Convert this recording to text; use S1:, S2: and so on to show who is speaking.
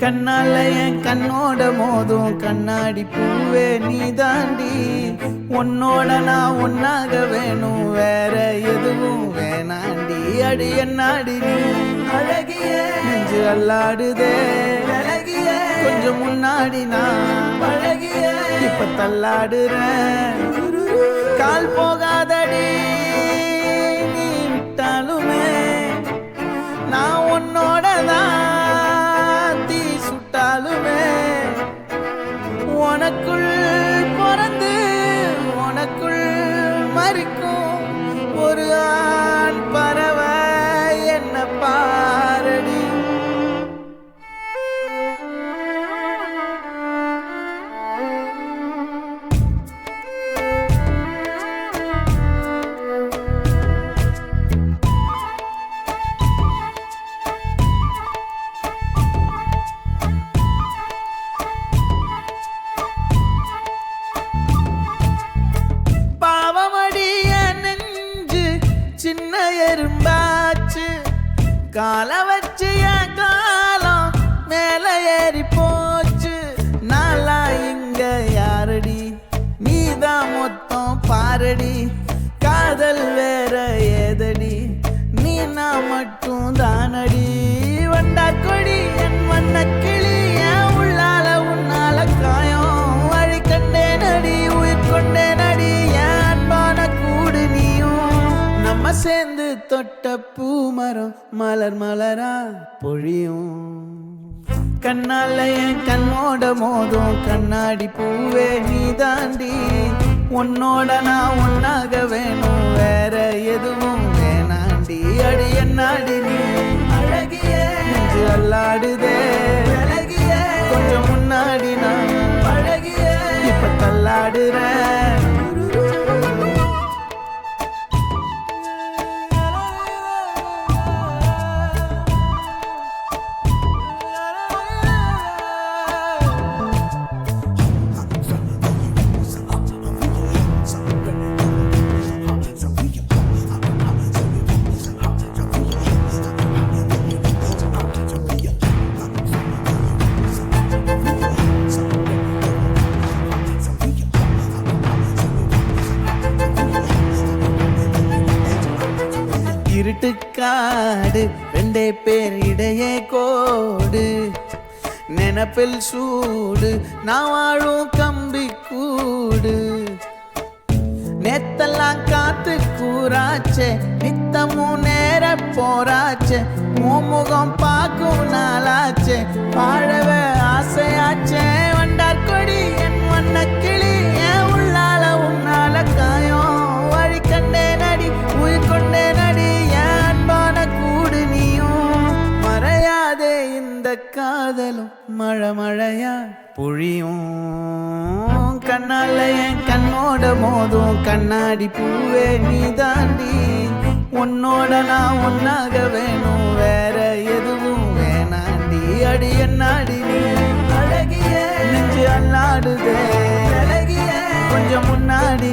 S1: கண்ணால என் கண்ணோட மோதும் கண்ணாடி பூவே நீ தாண்டி. உன்னோட நான் ஒன்னாக வேணும், வேற எதுவும் வேணாண்டி. அடி என்னாடி நீ அழகிய நெஞ்சு அல்லாடுதே அழகிய. கொஞ்சம் முன்னாடி நான் அழகிய இப்ப தள்ளாடுறேன். கால் போகாதடி நீ விட்டாலுமே, நான் உன்னோட தான் தீ சுட்டாலுமே. உனக்குள் பிறந்து உனக்குள் மறிக்கும் ஒரு ஆண் பறவை என்ன பாரடி. சின்ன எறும்பாச்சு கால வச்சு என் காலம் மேல ஏறி போச்சு. நாளா இங்க யாரடி நீதான் மொத்தம் பாரடி. காதல் வேற ஏதடி நீ நான் மட்டும் தானடி. வண்டா கொடி என் வண்ண கிளி என் உள்ளால உன்னால காயம் வழி கண்டே நடி உயிர் கொண்டே நடி. என் அன்பான கூடு நீயும் நம்ம சேர்ந்து தொட்ட பூமரம் மலர் மலரா பொழியும். கண்ணால என் கண்ணோட மோதும் கண்ணாடி பூவே நீ தாண்டி. உன்னோட நான் ஒன்னாக வேணும், வேற எதுவும் வேணாண்டி. அடி என்னாடி நீ அழகிய நெஞ்சு அல்லாடுதே அழகிய. கொஞ்சம் முன்னாடி நான் அழகிய இப்ப தள்ளாடுறேன். இருட்டுக்காடு ரெண்டே பேர் இடையே கோடு. நினப்பில் சூடு நான் வாழும் கம்பி கூடு. நேத்தெல்லாம் காத்து கூறாச்சே நித்தமும் நேர போராச்சே. முகம் பார்க்கும் நாளாச்சே வாழவே ஆசையாச்சே. வண்டார் கொடி என் வண்ண கிளி என் உள்ளால உன்னால காயம் வழி கண்டே நடி உயிர் கொண்டே நடி. இந்த காதலும் மழை மழையா பொழியும். கண்ணால என் கண்ணோட மோதும் கண்ணாடி பூவே நீ தாண்டி. உன்னோட நான் ஒன்னாக வேணும், வேற எதுவும் வேணாண்டி. அடி என்னாடி நீ அழகிய நெஞ்சு அல்லாடுதே அழகிய. கொஞ்சம் முன்னாடி